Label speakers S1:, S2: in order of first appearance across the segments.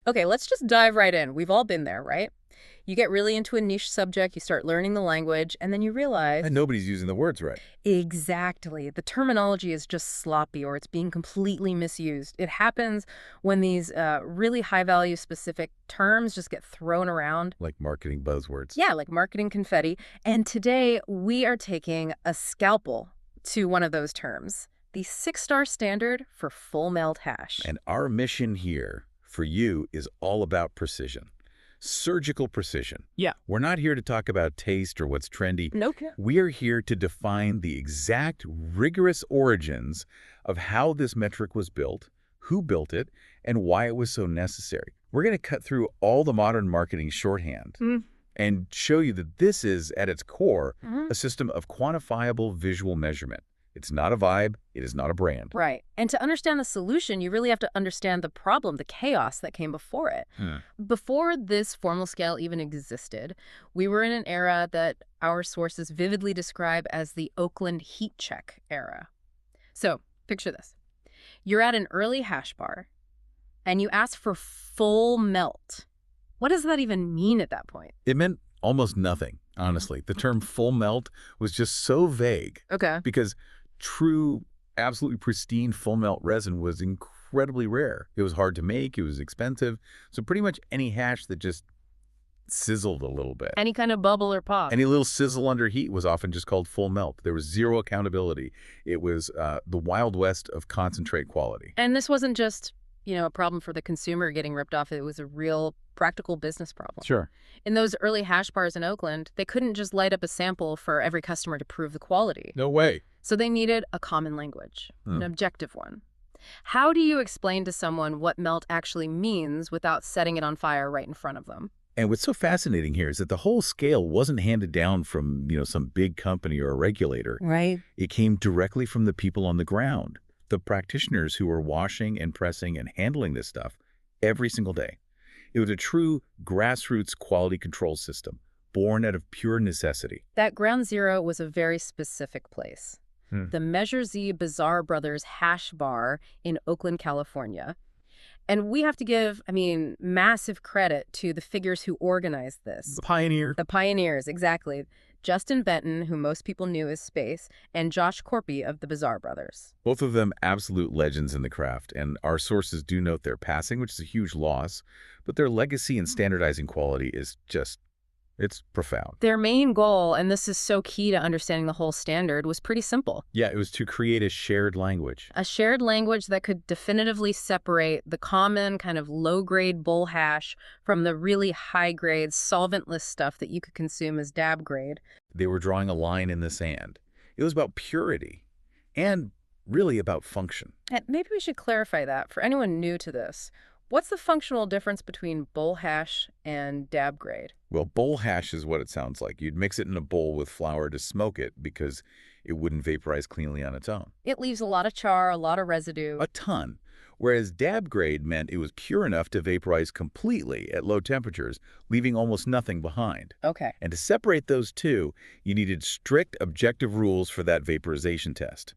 S1: Okay, let's just dive right in. We've all been there, right? You get really into a niche subject, you start learning the language, and then you realize...
S2: And nobody's using the words right.
S1: Exactly. The terminology is just sloppy or it's being completely misused. It happens when these really high-value specific terms just get thrown around.
S2: Like marketing buzzwords.
S1: Yeah, like marketing confetti. And today we are taking a scalpel to one of those terms, the 6-star standard for full melt hash.
S2: And our mission here for you is all about precision. Surgical precision.
S1: Yeah.
S2: We're not here to talk about taste or what's trendy.
S1: Nope.
S2: We are here to define the exact rigorous origins of how this metric was built, who built it, and why it was so necessary. We're going to cut through all the modern marketing shorthand and show you that this is, at its core, a system of quantifiable visual measurement. It's not a vibe. It is not a brand.
S1: Right. And to understand the solution, you really have to understand the problem, the chaos that came before it. Before this formal scale even existed, we were in an era that our sources vividly describe as the Oakland heat check era. So, picture this. You're at an early hash bar, and you ask for full melt. What does that even mean at that point?
S2: It meant almost nothing, honestly. The term full melt was just so vague.
S1: Okay.
S2: Because true, absolutely pristine full melt resin was incredibly rare. It was hard to make. It was expensive. So pretty much any hash that just sizzled a little bit.
S1: Any kind of bubble or pop.
S2: Any little sizzle under heat was often just called full melt. There was zero accountability. It was the Wild West of concentrate quality.
S1: And this wasn't just, a problem for the consumer getting ripped off. It was a real practical business problem.
S2: Sure.
S1: In those early hash bars in Oakland, they couldn't just light up a sample for every customer to prove the quality.
S2: No way.
S1: So they needed a common language, an objective one. How do you explain to someone what melt actually means without setting it on fire right in front of them?
S2: And what's so fascinating here is that the whole scale wasn't handed down from, some big company or a regulator.
S1: Right.
S2: It came directly from the people on the ground, the practitioners who were washing and pressing and handling this stuff every single day. It was a true grassroots quality control system, born out of pure necessity.
S1: That ground zero was a very specific place. The Measure Z Bazaar Brothers hash bar in Oakland, California. And we have to give, massive credit to the figures who organized this.
S2: The pioneer.
S1: The pioneers, exactly. Justin Benton, who most people knew as Space, and Josh Corpy of the Bazaar Brothers.
S2: Both of them absolute legends in the craft, and our sources do note their passing, which is a huge loss, but their legacy in standardizing quality is it's profound.
S1: Their main goal, and this is so key to understanding the whole standard, was pretty simple.
S2: Yeah, it was to create a shared language.
S1: A shared language that could definitively separate the common kind of low-grade bull hash from the really high-grade solventless stuff that you could consume as dab grade.
S2: They were drawing a line in the sand. It was about purity and really about function.
S1: And maybe we should clarify that for anyone new to this. What's the functional difference between bull hash and dab grade?
S2: Well, bowl hash is what it sounds like. You'd mix it in a bowl with flour to smoke it because it wouldn't vaporize cleanly on its own.
S1: It leaves a lot of char, a lot of residue.
S2: A ton. Whereas dab grade meant it was pure enough to vaporize completely at low temperatures, leaving almost nothing behind.
S1: Okay.
S2: And to separate those two, you needed strict objective rules for that vaporization test.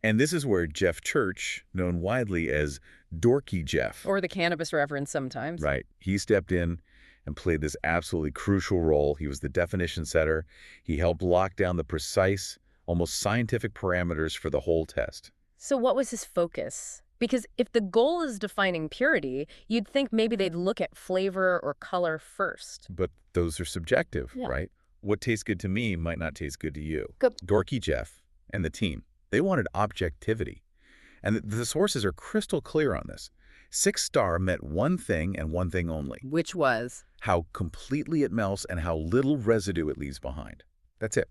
S2: And this is where Jeff Church, known widely as Dorky Jeff.
S1: Or the cannabis reverend sometimes.
S2: Right. He stepped in and played this absolutely crucial role. He was the definition setter. He helped lock down the precise, almost scientific parameters for the whole test.
S1: So what was his focus? Because if the goal is defining purity, you'd think maybe they'd look at flavor or color first.
S2: But those are subjective,
S1: Yeah.
S2: right? What tastes good to me might not taste good to you.
S1: Good.
S2: Dorky Jeff and the team, they wanted objectivity. And the sources are crystal clear on this. 6-star meant one thing and one thing only.
S1: Which was?
S2: How completely it melts and how little residue it leaves behind. That's it.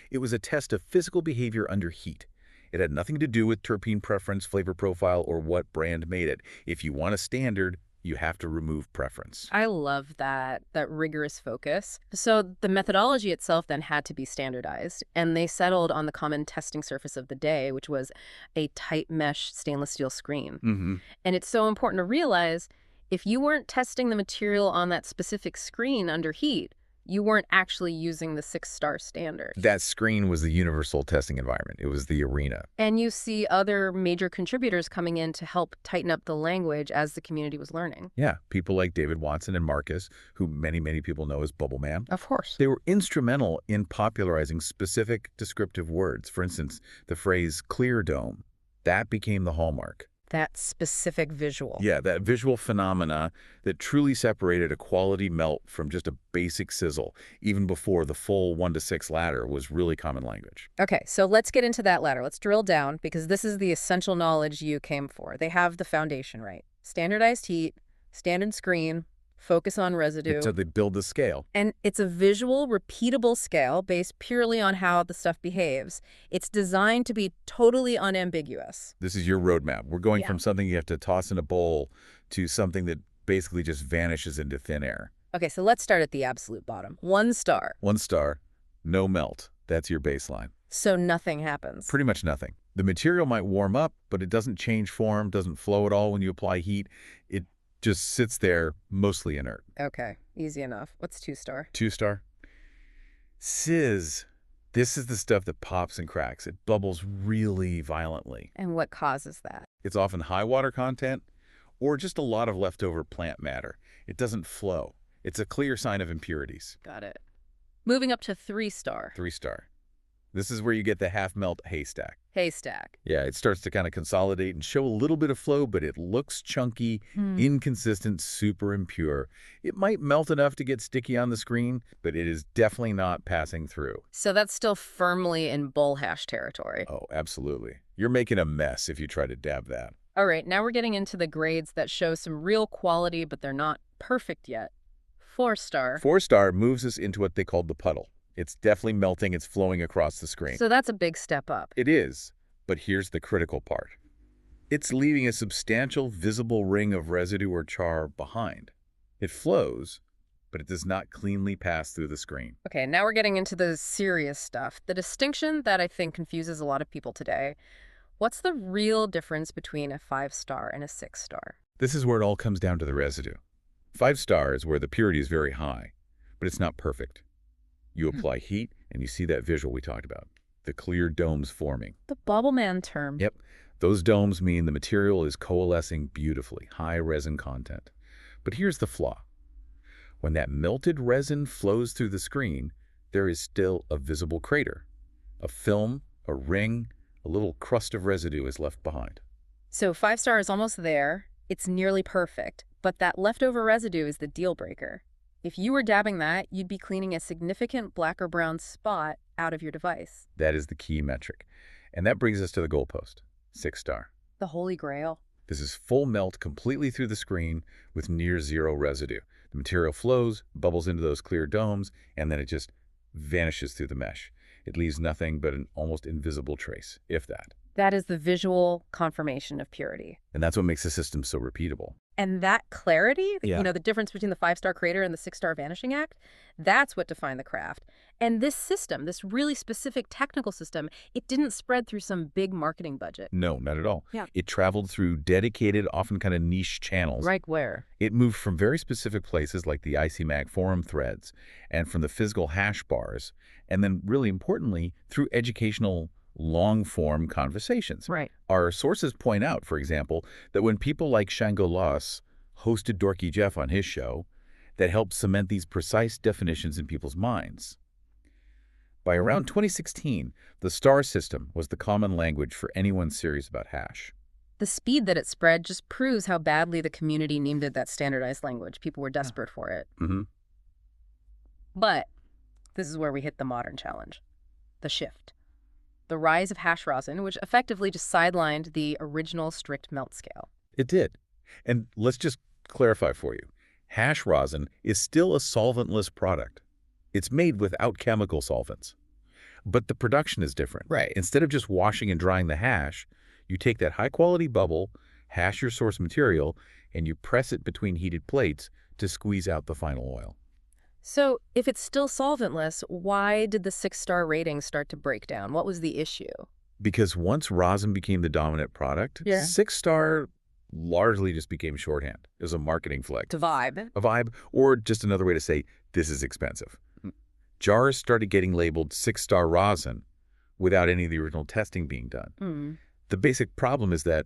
S2: It was a test of physical behavior under heat. It had nothing to do with terpene preference, flavor profile, or what brand made it. If you want a standard, you have to remove preference.
S1: I love that rigorous focus. So the methodology itself then had to be standardized, and they settled on the common testing surface of the day, which was a tight mesh stainless steel screen. And it's so important to realize if you weren't testing the material on that specific screen under heat, You weren't actually using the 6-star standard.
S2: That screen was the universal testing environment. It was the arena.
S1: And you see other major contributors coming in to help tighten up the language as the community was learning.
S2: Yeah, people like David Watson and Marcus, who many people know as Bubble Man.
S1: Of course.
S2: They were instrumental in popularizing specific descriptive words. For instance, the phrase clear dome. That became the hallmark.
S1: That specific visual.
S2: Yeah, that visual phenomena that truly separated a quality melt from just a basic sizzle, even before the full 1 to 6 ladder was really common language.
S1: Okay, so let's get into that ladder. Let's drill down, because this is the essential knowledge you came for. They have the foundation right. Standardized heat, standard screen, focus on residue.
S2: So they build the scale.
S1: And it's a visual, repeatable scale based purely on how the stuff behaves. It's designed to be totally unambiguous.
S2: This is your roadmap. We're going from something you have to toss in a bowl to something that basically just vanishes into thin air.
S1: Okay, so let's start at the absolute bottom. 1 star.
S2: 1 star, no melt. That's your baseline.
S1: So nothing happens.
S2: Pretty much nothing. The material might warm up, but it doesn't change form, doesn't flow at all when you apply heat. It just sits there mostly inert.
S1: Okay, easy enough. What's 2 star?
S2: 2 star. Sizz. This is the stuff that pops and cracks. It bubbles really violently.
S1: And what causes that?
S2: It's often high water content or just a lot of leftover plant matter. It doesn't flow. It's a clear sign of impurities.
S1: Got it. Moving up to 3 star.
S2: 3 star. This is where you get the half-melt haystack.
S1: Haystack.
S2: Yeah, it starts to kind of consolidate and show a little bit of flow, but it looks chunky, inconsistent, super impure. It might melt enough to get sticky on the screen, but it is definitely not passing through.
S1: So that's still firmly in bull hash territory.
S2: Oh, absolutely. You're making a mess if you try to dab that.
S1: All right, now we're getting into the grades that show some real quality, but they're not perfect yet. 4 star.
S2: 4 star moves us into what they call the puddle. It's definitely melting. It's flowing across the screen.
S1: So that's a big step up.
S2: It is, but here's the critical part. It's leaving a substantial visible ring of residue or char behind. It flows, but it does not cleanly pass through the screen.
S1: Okay, now we're getting into the serious stuff. The distinction that I think confuses a lot of people today. What's the real difference between a 5 star and a 6 star?
S2: This is where it all comes down to the residue. 5 star is where the purity is very high, but it's not perfect. You apply heat, and you see that visual we talked about, the clear domes forming.
S1: The bubble man term.
S2: Yep. Those domes mean the material is coalescing beautifully, high resin content. But here's the flaw. When that melted resin flows through the screen, there is still a visible crater. A film, a ring, a little crust of residue is left behind.
S1: So 5 star is almost there. It's nearly perfect. But that leftover residue is the deal breaker. If you were dabbing that, you'd be cleaning a significant black or brown spot out of your device.
S2: That is the key metric. And that brings us to the goalpost, 6 star.
S1: The holy grail.
S2: This is full melt completely through the screen with near zero residue. The material flows, bubbles into those clear domes, and then it just vanishes through the mesh. It leaves nothing but an almost invisible trace, if that.
S1: That is the visual confirmation of purity.
S2: And that's what makes the system so repeatable.
S1: And that clarity,
S2: Yeah.
S1: the difference between the 5 star crater and the 6 star vanishing act, that's what defined the craft. And this system, this really specific technical system, it didn't spread through some big marketing budget.
S2: No, not at all.
S1: Yeah.
S2: It traveled through dedicated, often kind of niche channels.
S1: Right where?
S2: It moved from very specific places like the ICMag forum threads and from the physical hash bars, and then really importantly, through educational long-form conversations.
S1: Right.
S2: Our sources point out, for example, that when people like Shango Loss hosted Dorky Jeff on his show, that helped cement these precise definitions in people's minds. By around 2016, the star system was the common language for anyone serious about hash.
S1: The speed that it spread just proves how badly the community needed that standardized language. People were desperate for it.
S2: Mm-hmm.
S1: But this is where we hit the modern challenge, the shift. The rise of hash rosin, which effectively just sidelined the original strict melt scale.
S2: It did. And let's just clarify for you. Hash rosin is still a solventless product. It's made without chemical solvents. But the production is different.
S1: Right.
S2: Instead of just washing and drying the hash, you take that high-quality bubble, hash your source material, and you press it between heated plates to squeeze out the final oil.
S1: So if it's still solventless, why did the 6 star rating start to break down? What was the issue?
S2: Because once rosin became the dominant product, 6 star largely just became shorthand. It was a marketing flex.
S1: To vibe.
S2: A vibe, or just another way to say, this is expensive. jars started getting labeled 6-star rosin without any of the original testing being done. The basic problem is that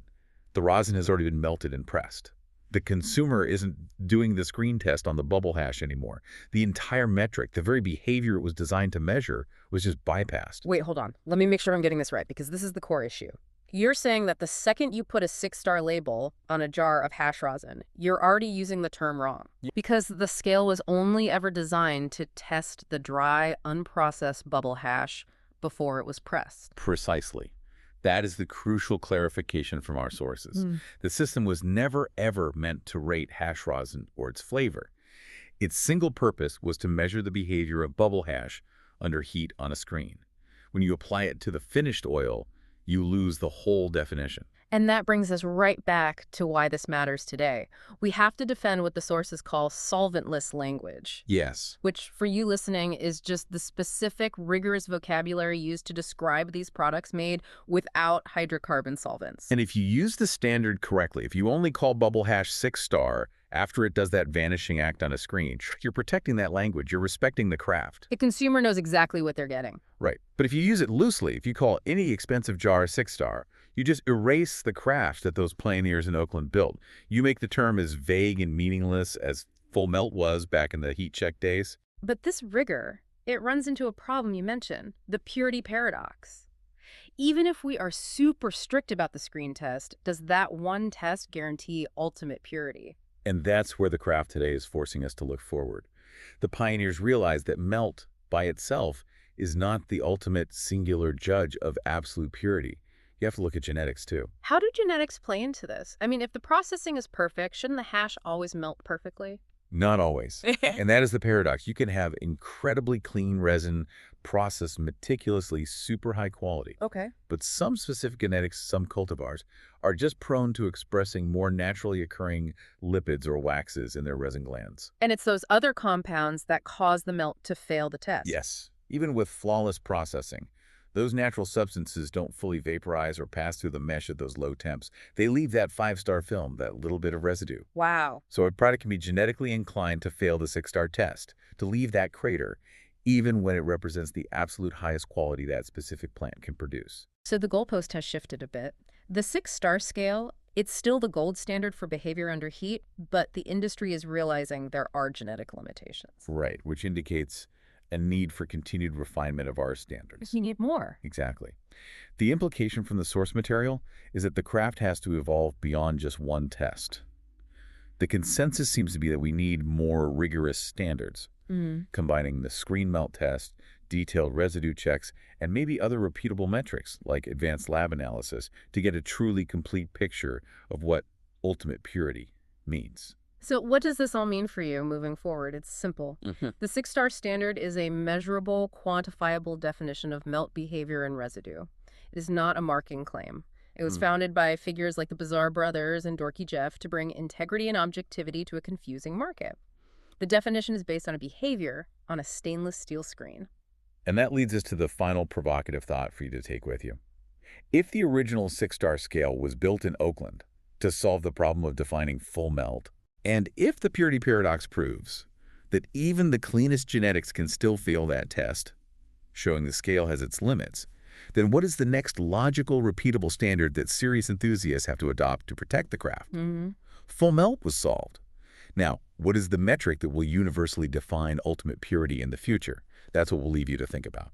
S2: the rosin has already been melted and pressed. The consumer isn't doing the screen test on the bubble hash anymore. The entire metric, the very behavior it was designed to measure, was just bypassed.
S1: Wait, hold on. Let me make sure I'm getting this right, because this is the core issue. You're saying that the second you put a 6-star label on a jar of hash rosin, you're already using the term wrong. Because the scale was only ever designed to test the dry, unprocessed bubble hash before it was pressed.
S2: Precisely. That is the crucial clarification from our sources. The system was never, ever meant to rate hash rosin or its flavor. Its single purpose was to measure the behavior of bubble hash under heat on a screen. When you apply it to the finished oil, you lose the whole definition.
S1: And that brings us right back to why this matters today. We have to defend what the sources call solventless language.
S2: Yes.
S1: Which, for you listening, is just the specific, rigorous vocabulary used to describe these products made without hydrocarbon solvents.
S2: And if you use the standard correctly, if you only call bubble hash 6-star after it does that vanishing act on a screen, you're protecting that language, you're respecting the craft.
S1: The consumer knows exactly what they're getting.
S2: Right. But if you use it loosely, if you call any expensive jar a 6-star, you just erase the craft that those pioneers in Oakland built. You make the term as vague and meaningless as full melt was back in the heat check days.
S1: But this rigor, it runs into a problem you mentioned, the purity paradox. Even if we are super strict about the screen test, does that one test guarantee ultimate purity?
S2: And that's where the craft today is forcing us to look forward. The pioneers realized that melt by itself is not the ultimate singular judge of absolute purity. You have to look at genetics too.
S1: How do genetics play into this? I mean, if the processing is perfect, shouldn't the hash always melt perfectly?
S2: Not always. And that is the paradox. You can have incredibly clean resin processed meticulously, super high quality.
S1: Okay.
S2: But some specific genetics, some cultivars, are just prone to expressing more naturally occurring lipids or waxes in their resin glands.
S1: And it's those other compounds that cause the melt to fail the test.
S2: Yes. Even with flawless processing, those natural substances don't fully vaporize or pass through the mesh at those low temps. They leave that 5-star film, that little bit of residue.
S1: Wow.
S2: So a product can be genetically inclined to fail the 6-star test, to leave that crater, even when it represents the absolute highest quality that specific plant can produce.
S1: So the goalpost has shifted a bit. The 6-star scale, it's still the gold standard for behavior under heat, but the industry is realizing there are genetic limitations.
S2: Right, which indicates a need for continued refinement of our standards.
S1: You need more.
S2: Exactly. The implication from the source material is that the craft has to evolve beyond just one test. The consensus seems to be that we need more rigorous standards, combining the screen melt test, detailed residue checks, and maybe other repeatable metrics like advanced lab analysis to get a truly complete picture of what ultimate purity means.
S1: So what does this all mean for you moving forward? It's simple. The 6-star standard is a measurable, quantifiable definition of melt behavior and residue. It is not a marking claim. It was founded by figures like the Bizarre Brothers and Dorky Jeff to bring integrity and objectivity to a confusing market. The definition is based on a behavior on a stainless steel screen.
S2: And that leads us to the final provocative thought for you to take with you. If the original 6-star scale was built in Oakland to solve the problem of defining full melt, and if the purity paradox proves that even the cleanest genetics can still fail that test, showing the scale has its limits, then what is the next logical, repeatable standard that serious enthusiasts have to adopt to protect the craft? Full melt was solved. Now, what is the metric that will universally define ultimate purity in the future? That's what we'll leave you to think about.